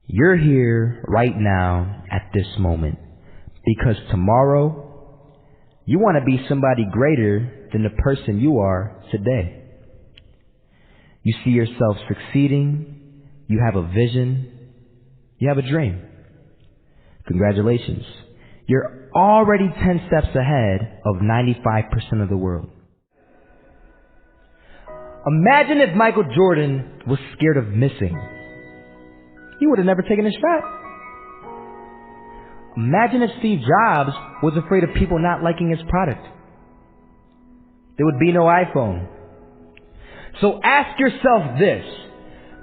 You're here right now at this moment because tomorrow you want to be somebody greater than the person you are today. You see yourself succeeding, you have a vision, you have a dream. Congratulations. You're already 10 steps ahead of 95% of the world. Imagine if Michael Jordan was scared of missing. He would have never taken a shot. Imagine if Steve Jobs was afraid of people not liking his product. There would be no iPhone. So ask yourself this.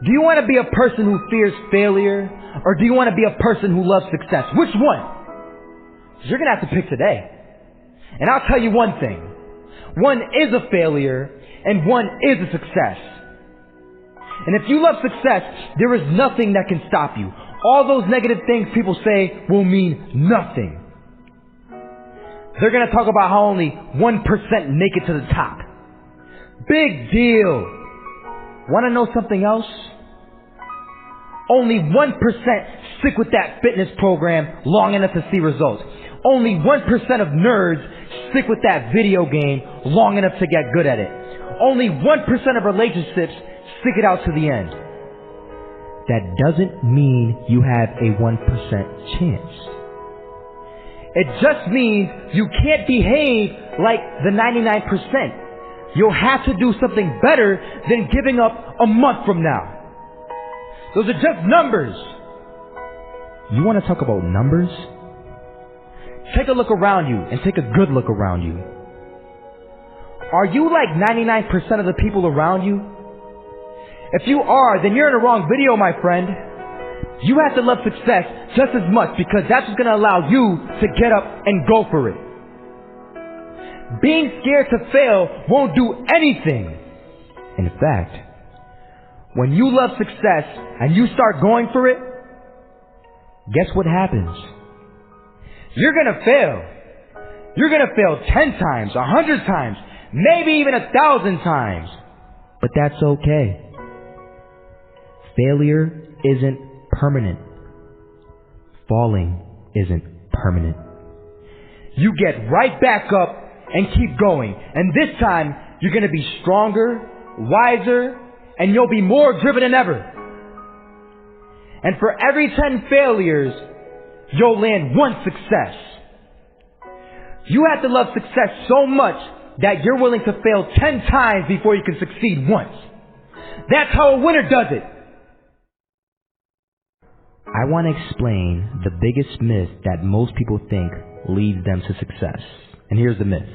Do you want to be a person who fears failure, or do you want to be a person who loves success? Which one? You're going to have to pick today. And I'll tell you one thing. One is a failure, and one is a success. And if you love success, there is nothing that can stop you. All those negative things people say will mean nothing. They're going to talk about how only 1% make it to the top. Big deal. Want to know something else? Only 1% stick with that fitness program long enough to see results. Only 1% of nerds stick with that video game long enough to get good at it. Only 1% of relationships stick it out to the end. That doesn't mean you have a 1% chance. It just means you can't behave like the 99%. You'll have to do something better than giving up a month from now. Those are just numbers. You want to talk about numbers? Take a look around you and take a good look around you. Are you like 99% of the people around you? If you are, then you're in the wrong video, my friend. You have to love success just as much because that's what's going to allow you to get up and go for it. Being scared to fail won't do anything. In fact, when you love success and you start going for it, guess what happens? You're going to fail. You're going to fail 10 times, 100 times, maybe even 1,000 times. But that's okay. Failure isn't permanent. Falling isn't permanent. You get right back up and keep going. And this time, you're going to be stronger, wiser, and you'll be more driven than ever. And for every 10 failures, you'll land one success. You have to love success so much that you're willing to fail 10 times before you can succeed once. That's how a winner does it. I want to explain the biggest myth that most people think leads them to success. And here's the myth.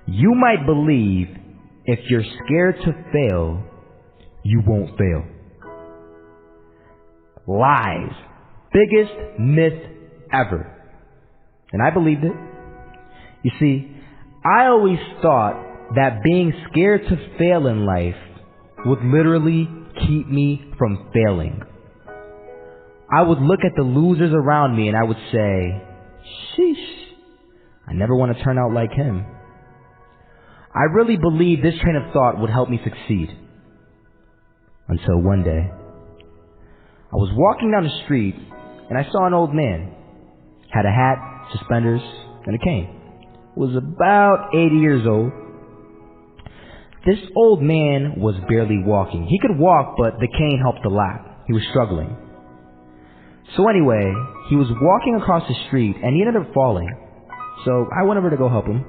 You might believe if you're scared to fail, you won't fail. Lies. Biggest myth ever. And I believed it. You see, I always thought that being scared to fail in life would literally keep me from failing. I would look at the losers around me and I would say, sheesh, I never want to turn out like him. I really believed this train of thought would help me succeed. Until one day, I was walking down the street and I saw an old man. Had a hat, suspenders, and a cane. Was about 80 years old. This old man was barely walking. He could walk, but the cane helped a lot. He was struggling. So anyway, he was walking across the street and he ended up falling. So I went over to go help him.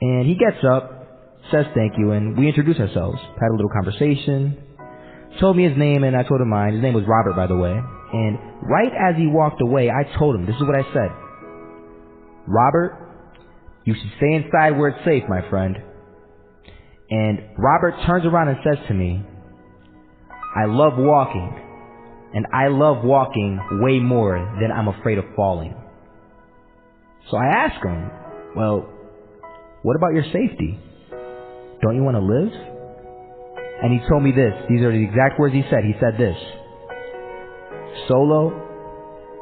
And he gets up, says thank you, and we introduced ourselves. Had a little conversation. Told me his name and I told him mine. His name was Robert, by the way. And right as he walked away, I told him, this is what I said. Robert, you should stay inside where it's safe, my friend. And Robert turns around and says to me, I love walking. And I love walking way more than I'm afraid of falling. So I asked him, well, what about your safety? Don't you want to live? And he told me this. These are the exact words he said. He said this. Solo,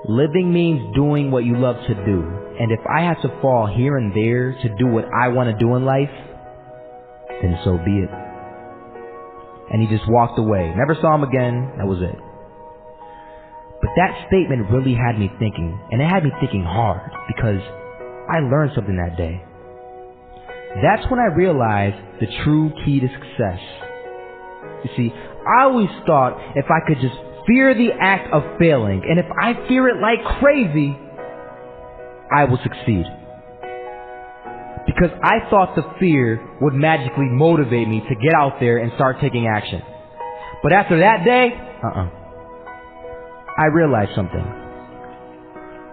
living means doing what you love to do. And if I have to fall here and there to do what I want to do in life, then so be it. And he just walked away. Never saw him again. That was it. But that statement really had me thinking, and it had me thinking hard, because I learned something that day. That's when I realized the true key to success. You see, I always thought if I could just fear the act of failing, and if I fear it like crazy, I will succeed. Because I thought the fear would magically motivate me to get out there and start taking action. But after that day, I realized something.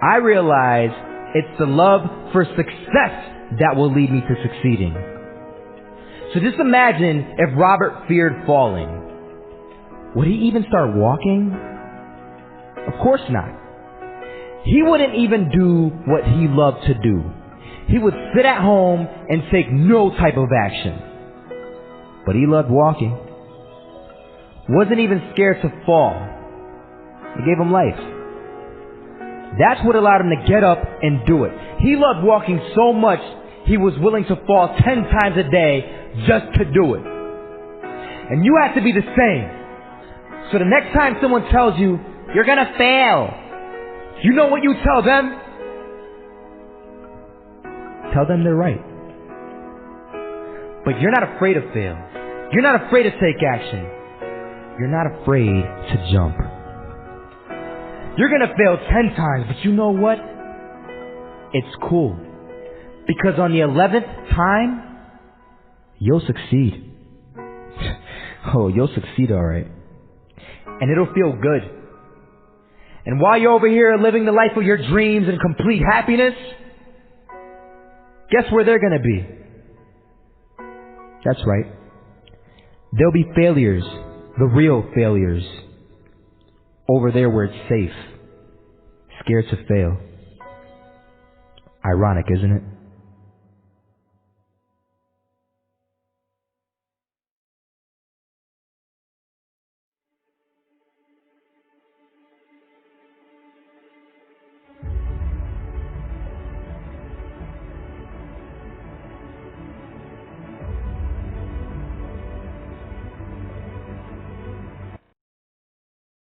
I realized it's the love for success that will lead me to succeeding. So just imagine if Robert feared falling. Would he even start walking? Of course not. He wouldn't even do what he loved to do. He would sit at home and take no type of action. But he loved walking. Wasn't even scared to fall. It gave him life. That's what allowed him to get up and do it. He loved walking so much, he was willing to fall 10 times a day just to do it. And you have to be the same. So the next time someone tells you, you're gonna fail, you know what you tell them? Tell them they're right. But you're not afraid to fail. You're not afraid to take action. You're not afraid to jump. You're gonna fail 10 times, but you know what? It's cool. Because on the 11th time, you'll succeed. Oh, you'll succeed alright. And it'll feel good. And while you're over here living the life of your dreams and complete happiness, guess where they're gonna be? That's right. There'll be failures, the real failures, over there where it's safe, scared to fail. Ironic, isn't it?